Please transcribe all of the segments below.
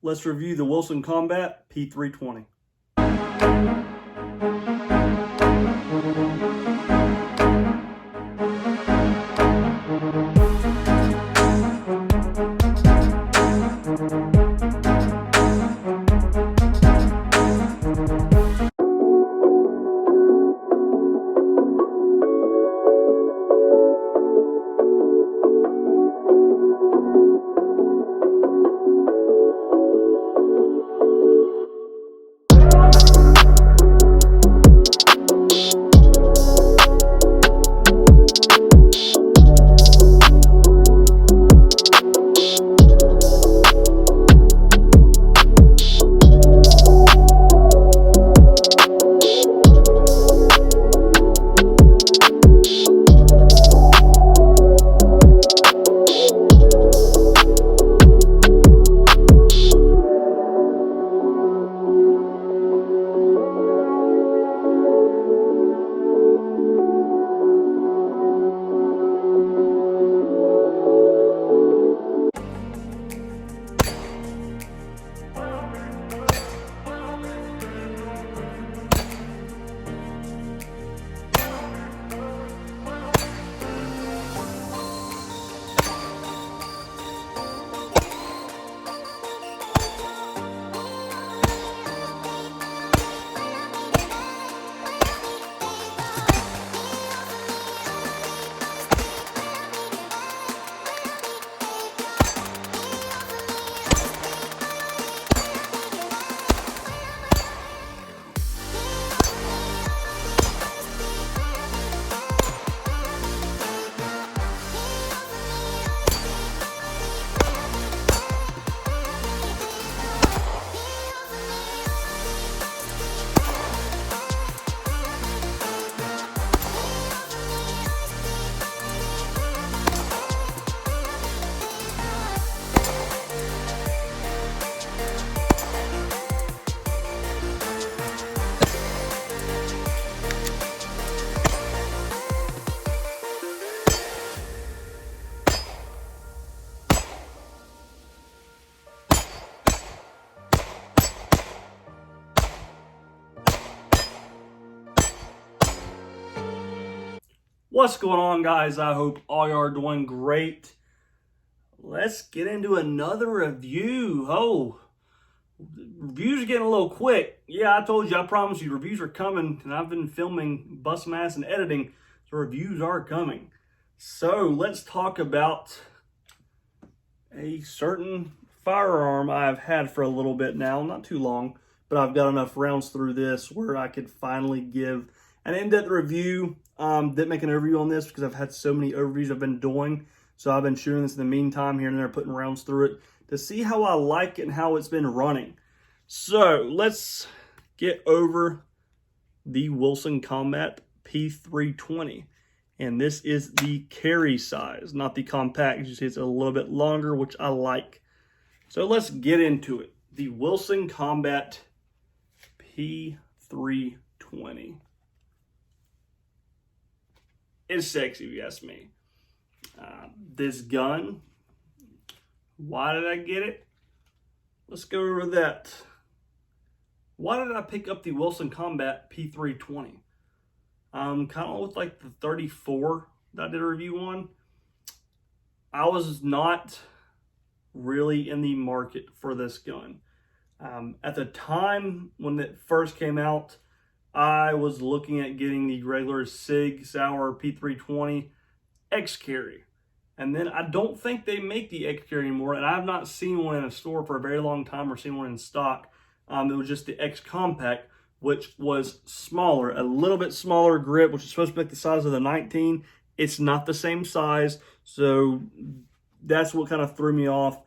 let's review the Wilson Combat P320. What's going on, guys? I hope all you are doing great. Let's get into another review. Reviews are getting a little quick. Yeah, I told you, I promised you, reviews are coming, and I've been filming, busting ass and editing, so reviews are coming. So let's talk about a certain firearm I've had for a little bit now, not too long, but I've got enough rounds through this where I could finally give an in-depth review. Didn't make an overview on this because I've had so many overviews I've been doing. So I've been shooting this in the meantime here and there, putting rounds through it to see how I like it and how it's been running. So let's get over the Wilson Combat P320. And this is the carry size, not the compact. As you see, it's a little bit longer, which I like. So let's get into it. The Wilson Combat P320. It's sexy, if you ask me. This gun, why did I get it? Let's go over that. Why did I pick up the Wilson Combat P320? Kind of with like the 34 that I did a review on. I was not really in the market for this gun. At the time when it first came out, I was looking at getting the regular Sig Sauer P320 X Carry. And then I don't think they make the X Carry anymore, and I have not seen one in a store for a very long time or seen one in stock. It was just the X Compact, which was smaller, a little bit smaller grip, which is supposed to be like the size of the 19. It's not the same size, so that's what kind of threw me off.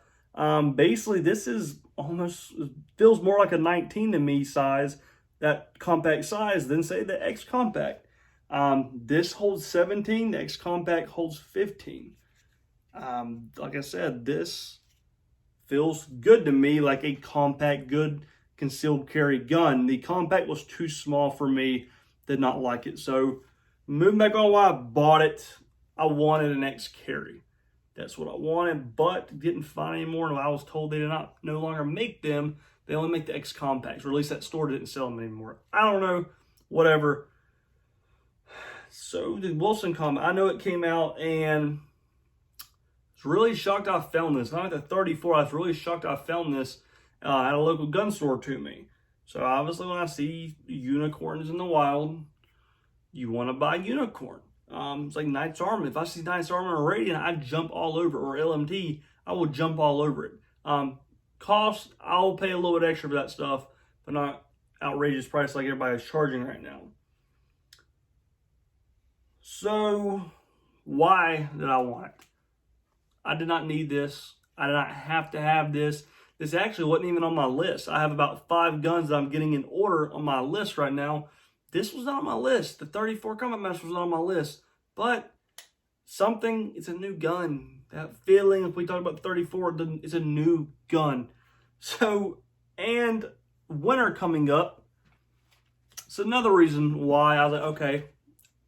Basically, this is almost, feels more like a 19 to me size, that compact size, than say the X Compact. This holds 17, the X Compact holds 15. Like I said, this feels good to me, like a compact, good concealed carry gun. The compact was too small for me, did not like it. So moving back on why I bought it, I wanted an X carry. That's what I wanted, but didn't find any more. And I was told they did not no longer make them. They only make the X compacts, or at least that store didn't sell them anymore. I don't know, whatever. So the Wilson Compact, I know it came out, and I was really shocked I found this. Not at the 34, I was really shocked I found this at a local gun store to me. So obviously when I see unicorns in the wild, you want to buy unicorn. It's like Knight's Armor. If I see Knight's Armor or Radiant, I jump all over, or LMT, I will jump all over it. Cost, I'll pay a little bit extra for that stuff, but not outrageous price like everybody's charging right now. So, why did I want it? I did not need this. I did not have to have this. This actually wasn't even on my list. I have about 5 guns that I'm getting in order on my list right now. This was not on my list. The 34 Combat Master was not on my list. But it's a new gun. That feeling, if we talk about 34, it's a new gun. So, and winter coming up. So another reason why I was like, okay,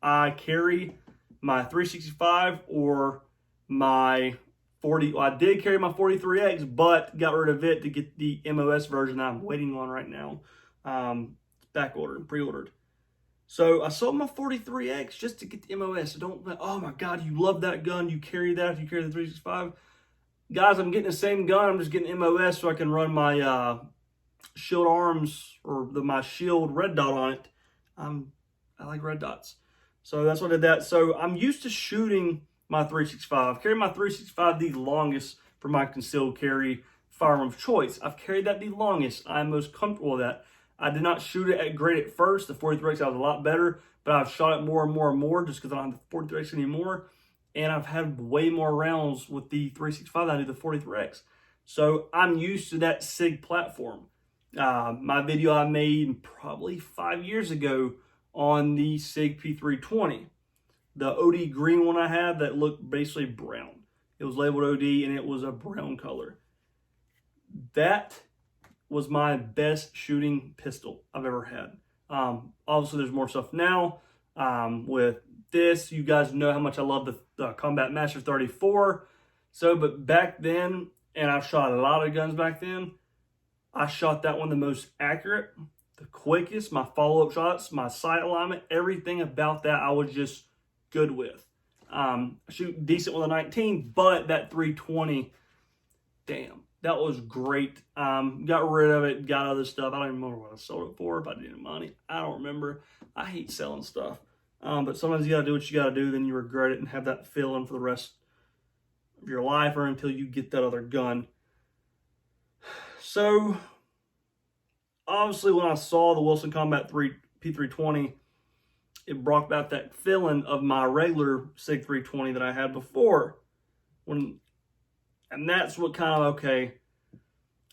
I carry my 365 or my 40. Well, I did carry my 43X, but got rid of it to get the MOS version I'm waiting on right now. Back ordered, pre-ordered. So I sold my 43X just to get the MOS. So don't, oh my God, you love that gun. You carry that if you carry the 365. Guys, I'm getting the same gun. I'm just getting MOS so I can run my shield arms or my shield red dot on it. I like red dots. So that's why I did that. So I'm used to shooting my 365. I've carried my 365 the longest for my concealed carry firearm of choice. I've carried that the longest. I'm most comfortable with that. I did not shoot it at grade at first. The 43X I was a lot better, but I've shot it more and more and more just because I don't have the 43X anymore. And I've had way more rounds with the 365 than I do the 43X. So I'm used to that SIG platform. My video I made probably 5 years ago on the SIG P320. The OD green one I had that looked basically brown. It was labeled OD and it was a brown color. That was my best shooting pistol I've ever had. Obviously, there's more stuff now. With this, you guys know how much I love the Combat Master 34. So, but back then, and I've shot a lot of guns back then, I shot that one the most accurate, the quickest, my follow-up shots, my sight alignment, everything about that I was just good with. I shoot decent with a 19, but that 320, damn. That was great. Got rid of it, got other stuff. I don't even remember what I sold it for, if I did money. I don't remember. I hate selling stuff. But sometimes you got to do what you got to do, then you regret it and have that feeling for the rest of your life or until you get that other gun. So, obviously, when I saw the Wilson Combat P320, it brought back that feeling of my regular SIG 320 that I had before. And that's what kind of, okay,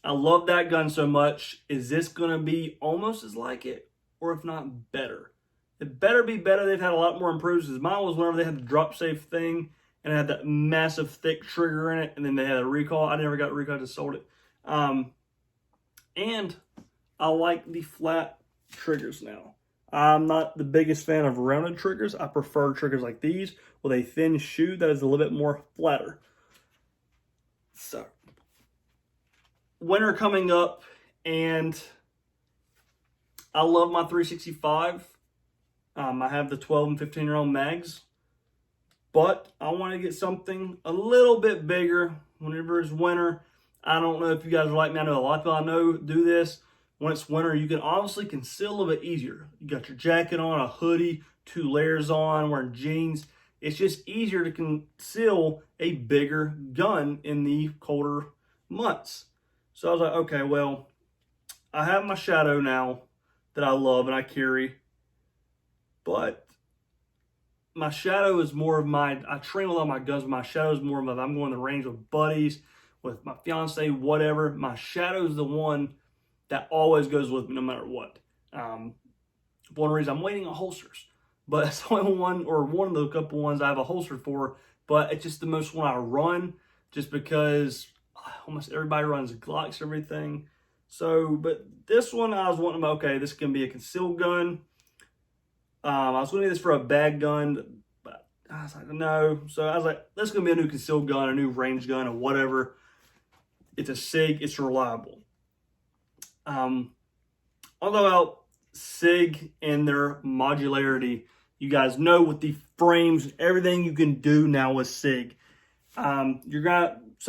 I love that gun so much. Is this going to be almost as like it? Or if not, better? It better be better. They've had a lot more improvements. Mine was whenever they had the drop safe thing, and it had that massive thick trigger in it, and then they had a recoil. I never got a recoil, I just sold it. And I like the flat triggers now. I'm not the biggest fan of rounded triggers. I prefer triggers like these with a thin shoe that is a little bit more flatter. So, winter coming up, and I love my 365. I have the 12 and 15-year-old mags, but I want to get something a little bit bigger whenever it's winter. I don't know if you guys are like me. I know a lot of people I know do this. When it's winter, you can obviously conceal a little bit easier. You got your jacket on, a hoodie, 2 layers on, wearing jeans. It's just easier to conceal a bigger gun in the colder months. So I was like, okay, well, I have my Shadow now that I love and I carry. But my Shadow is more of I train with all my guns, but my Shadow is more of I'm going to the range with buddies, with my fiance, whatever. My Shadow is the one that always goes with me no matter what. One reason I'm waiting on holsters. But it's only one of the couple ones I have a holster for. But it's just the most one I run just because almost everybody runs Glocks, everything. So, but this one I was wanting about, okay, this can be a concealed gun. I was looking at this for a bag gun, but I was like, no. So I was like, that's going to be a new concealed gun, a new range gun, or whatever. It's a SIG. It's reliable. Although about SIG and their modularity, you guys know with the frames, everything you can do now with SIG. Some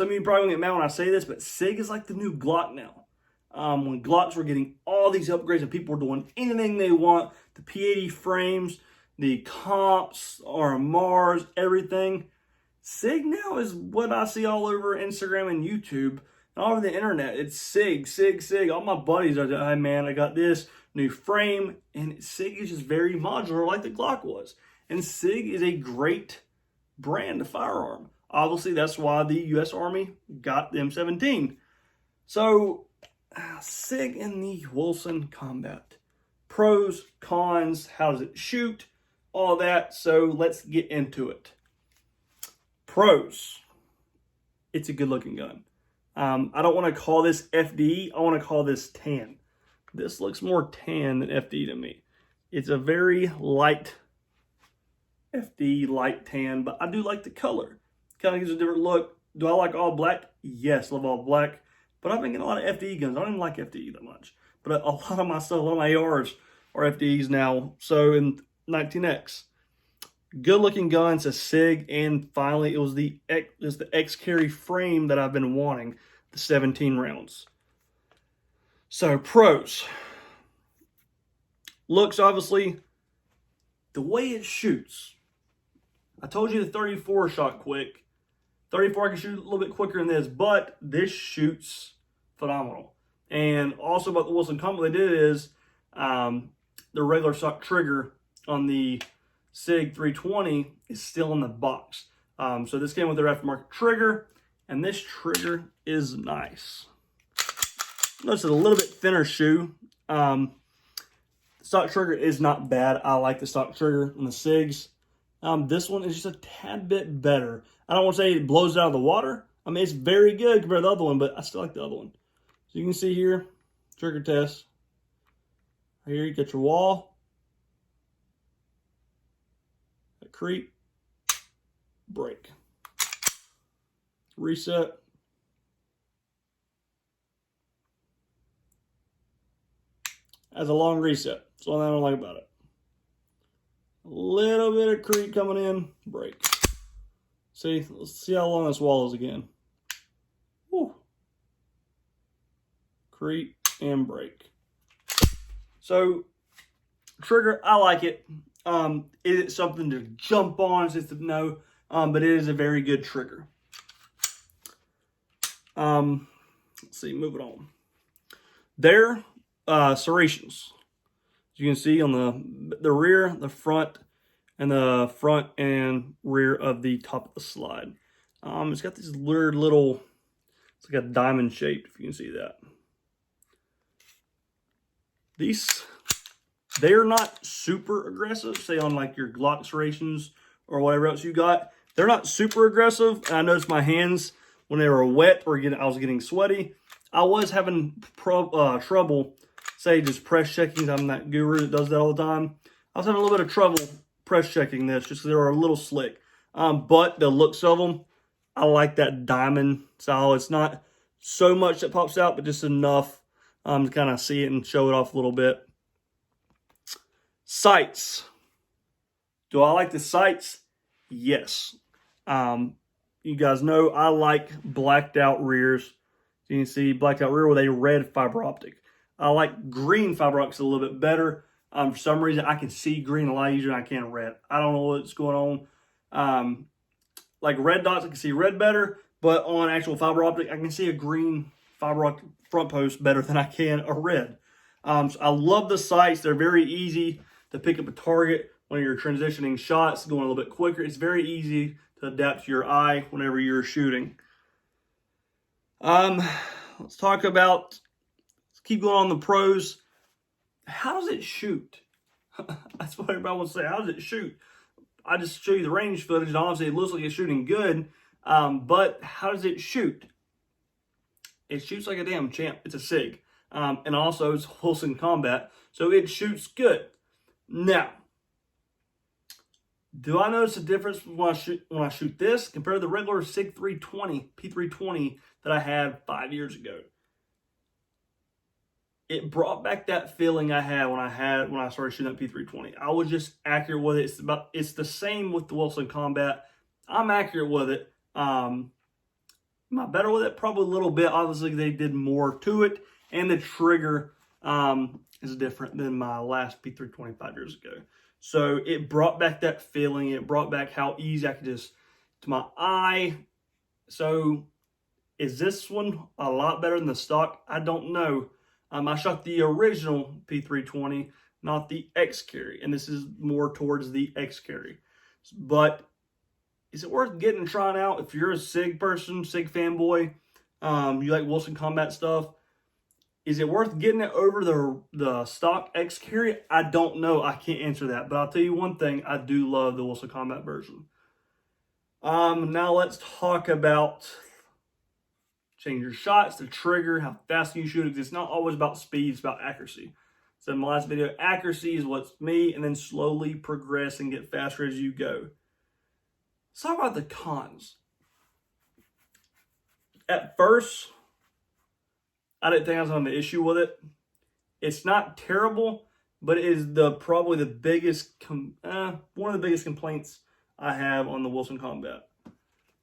of you probably won't get mad when I say this, but SIG is like the new Glock now. When Glocks were getting all these upgrades and people were doing anything they want, the P80 frames, the comps, RMRs, everything. SIG now is what I see all over Instagram and YouTube and all over the internet. It's SIG, SIG, SIG. All my buddies are like, hey man, I got this new frame. And SIG is just very modular like the Glock was. And SIG is a great brand of firearm. Obviously, that's why the U.S. Army got the M17. So, SIG in the Wilson Combat. Pros, cons, how does it shoot, all that. So, let's get into it. Pros. It's a good looking gun. I don't want to call this FD. I want to call this tan. This looks more tan than FD to me. It's a very light FD, light tan, but I do like the color. Kind of gives a different look. Do I like all black? Yes, love all black. But I've been getting a lot of FD guns. I don't even like FD that much. But a lot of my stuff, a lot of my ARs are FDs now. So in 19X. Good looking gun. It's a SIG. And finally, it was the X-Carry frame that I've been wanting. The 17 rounds. So pros. Looks, obviously, the way it shoots. I told you the 34 shot quick. 34 I can shoot a little bit quicker than this, but this shoots phenomenal. And also about the Wilson Combat, what they did is the regular stock trigger on the SIG 320 is still in the box. So this came with their aftermarket trigger, and this trigger is nice. Notice it's a little bit thinner shoe. Stock trigger is not bad. I like the stock trigger on the SIGs. This one is just a tad bit better. I don't want to say it blows it out of the water. I mean, it's very good compared to the other one, but I still like the other one. So you can see here, trigger test. Right here, you get your wall. A creep. Break. Reset. Has a long reset. That's all I don't like about it. A little bit of creep coming in, break. See, let's see how long this wall is again. Woo. Creep and break. So, trigger, I like it. Is it something to jump on? No, but it is a very good trigger. Let's see, moving on. They're serrations. As you can see on the rear, the front, and the front and rear of the top of the slide. It's got these weird little, it's like a diamond shape, if you can see that. They're not super aggressive, say on like your Glock serrations or whatever else you got. They're not super aggressive. And I noticed my hands, when they were wet or I was getting sweaty, I was having trouble, say, just press checking. I'm that guru that does that all the time. I was having a little bit of trouble press checking this just because they were a little slick. But the looks of them, I like that diamond style. It's not so much that pops out, but just enough to kind of see it and show it off a little bit. Sights. Do I like the sights? Yes. You guys know I like blacked out rears. You can see blacked out rear with a red fiber optic. I like green fiber optics a little bit better. For some reason, I can see green a lot easier than I can red. I don't know what's going on. Like red dots, I can see red better, but on actual fiber optic, I can see a green fiber optic front post better than I can a red. So I love the sights. They're very easy to pick up a target when you're transitioning shots, going a little bit quicker. It's very easy to adapt to your eye whenever you're shooting. Let's talk about, let's keep going on the pros. How does it shoot? That's what everybody wants to say. How does it shoot? I just show you the range footage, and honestly, it looks like it's shooting good. But how does it shoot? It shoots like a damn champ. It's a SIG. And also, it's Wilson Combat, so it shoots good. Now, Do I notice a difference when I shoot this compared to the regular SIG 320, P320 that I had 5 years ago? It brought back that feeling I had when I started shooting that P320. I was just accurate with it. It's the same with the Wilson Combat. I'm accurate with it. Am I better with it? Probably a little bit. Obviously, they did more to it, and the trigger is different than my last P320 5 years ago. So it brought back that feeling. It brought back how easy I could just, to my eye. So is this one a lot better than the stock? I don't know. I shot the original P320, not the X carry, and this is more towards the X carry. But is it worth getting and trying out if you're a SIG person, SIG fanboy, you like Wilson Combat stuff? Is it worth getting it over the stock X carry? I don't know. I can't answer that. But I'll tell you one thing. I do love the Wilson Combat version. Now let's talk about change your shots, the trigger, how fast you shoot it. It's not always about speed, it's about accuracy. So in my last video, accuracy is what's me, and then slowly progress and get faster as you go. Let's talk about the cons. At first, I didn't think I was having an issue with it. It's not terrible, but it is probably the biggest, one of the biggest complaints I have on the Wilson Combat.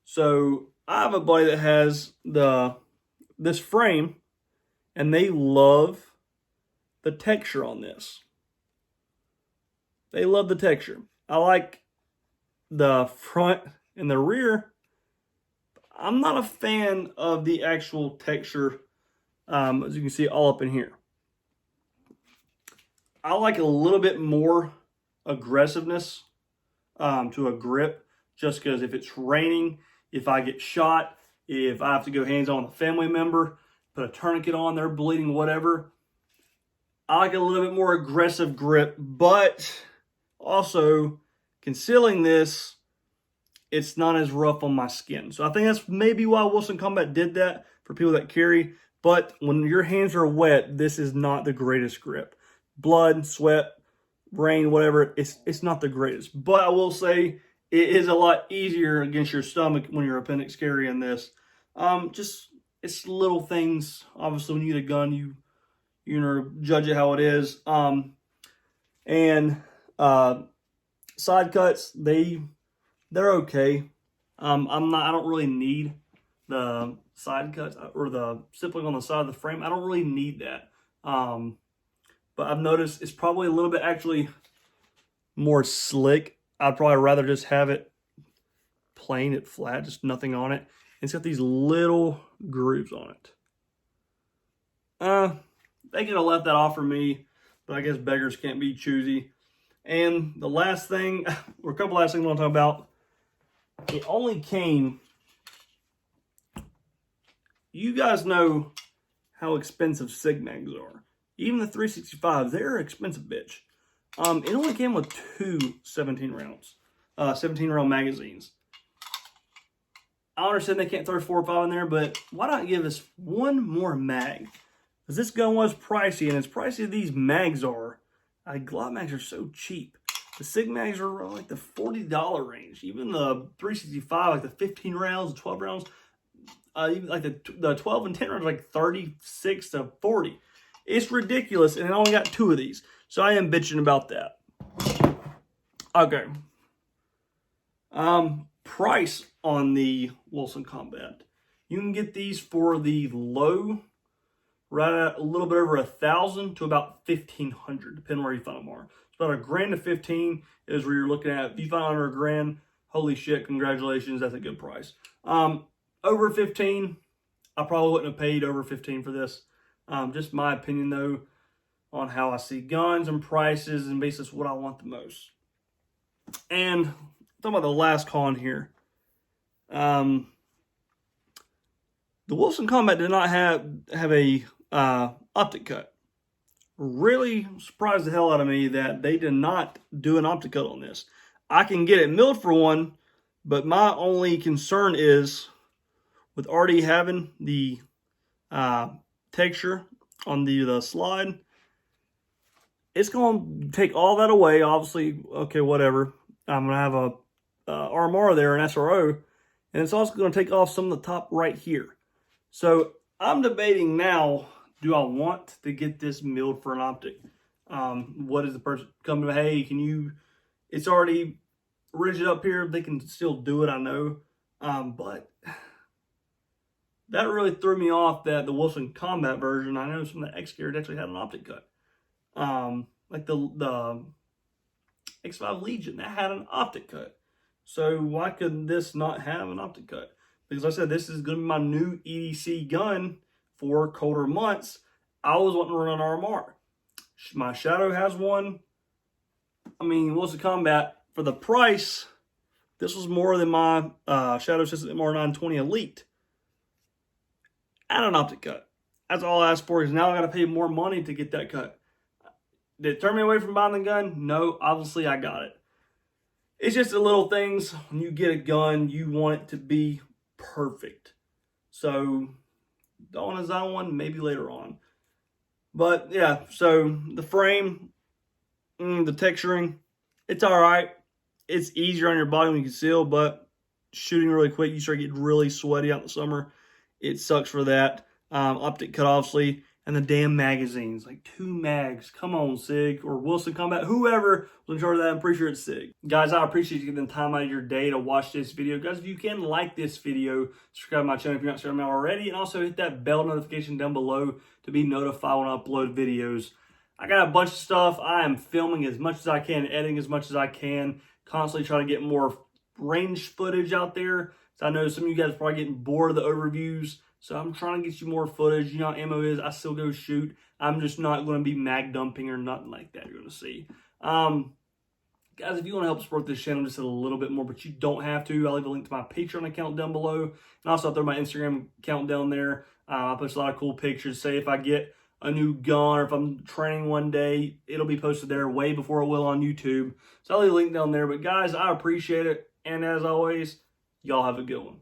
So I have a buddy that has this frame, and they love the texture on this. They love the texture. I like the front and the rear. I'm not a fan of the actual texture, as you can see all up in here. I like a little bit more aggressiveness to a grip, just because if it's raining, if I get shot, if I have to go hands-on with a family member, put a tourniquet on, they're bleeding, whatever. I like a little bit more aggressive grip, but also concealing this, it's not as rough on my skin. So I think that's maybe why Wilson Combat did that for people that carry. But when your hands are wet, this is not the greatest grip. Blood, sweat, rain, whatever, it's not the greatest. But I will say, it is a lot easier against your stomach when your appendix carrying this. Just, it's little things. Obviously, when you get a gun, you know, judge it how it is. Side cuts, they're okay. I don't really need the side cuts or the stippling on the side of the frame. I don't really need that. But I've noticed it's probably a little bit actually more slick. I'd probably rather just have it plain, it flat, just nothing on it. And it's got these little grooves on it. They could have left that off for me, but I guess beggars can't be choosy. And the last thing, or a couple last things I want to talk about, it only came, you guys know how expensive SIG mags are. Even the 365s, they're an expensive bitch. It only came with two 17 round magazines. I understand they can't throw 4 or 5 in there, but why not give us one more mag? Because this gun was pricey, and as pricey as these mags are, Glock mags are so cheap. The SIG mags are around like the $40 range. Even the 365, like the 15 rounds, the 12 rounds, even like the 12 and 10 rounds, like 36 to 40. It's ridiculous, and I only got 2 of these. So I am bitching about that. Okay. Price on the Wilson Combat. You can get these for the low, right at a little bit over $1,000 to about $1,500, depending where you find them are. It's about $1,000 to $1,500 is where you're looking at. If you find under $1,000, holy shit, congratulations, that's a good price. Over $15,000, I probably wouldn't have paid over $15,000 for this. Just my opinion though, on how I see guns and prices and basis what I want the most. And talking about the last con here. The Wilson Combat did not have a optic cut. Really surprised the hell out of me that they did not do an optic cut on this. I can get it milled for one, but my only concern is with already having the texture on the slide, it's going to take all that away, obviously. Okay, whatever. I'm going to have a RMR there, an SRO, and it's also going to take off some of the top right here. So I'm debating now, do I want to get this milled for an optic? What is the person coming to, hey, can you, it's already rigid up here. They can still do it, I know. But that really threw me off that the Wilson Combat version, I know some of the X gear actually had an optic cut. Like the X5 Legion, that had an optic cut. So why could this not have an optic cut? Because like I said, this is going to be my new EDC gun for colder months. I was wanting to run an RMR. My Shadow has one. I mean, Wilson Combat, for the price, this was more than my Shadow System MR920 Elite. And an optic cut. That's all I asked for, is now I got to pay more money to get that cut. Did it turn me away from buying the gun? No, obviously I got it. It's just the little things. When you get a gun, you want it to be perfect. So, don't want to design one, maybe later on. But yeah, so the frame, the texturing, it's all right. It's easier on your body when you conceal, but shooting really quick, you start getting really sweaty out in the summer. It sucks for that. Optic cut, obviously. And the damn magazines, like 2 mags. Come on, SIG, or Wilson Combat, whoever was in charge of that. I'm pretty sure it's SIG. Guys, I appreciate you getting the time out of your day to watch this video. Guys, if you can, like this video, subscribe to my channel if you're not subscribed already, and also hit that bell notification down below to be notified when I upload videos. I got a bunch of stuff. I am filming as much as I can, editing as much as I can, constantly trying to get more range footage out there. So I know some of you guys are probably getting bored of the overviews. So I'm trying to get you more footage. You know how ammo is. I still go shoot. I'm just not going to be mag dumping or nothing like that. You're going to see. Guys, if you want to help support this channel just a little bit more, but you don't have to, I'll leave a link to my Patreon account down below. And also I'll throw my Instagram account down there. I post a lot of cool pictures. Say if I get a new gun or if I'm training one day, it'll be posted there way before it will on YouTube. So I'll leave a link down there. But guys, I appreciate it. And as always, y'all have a good one.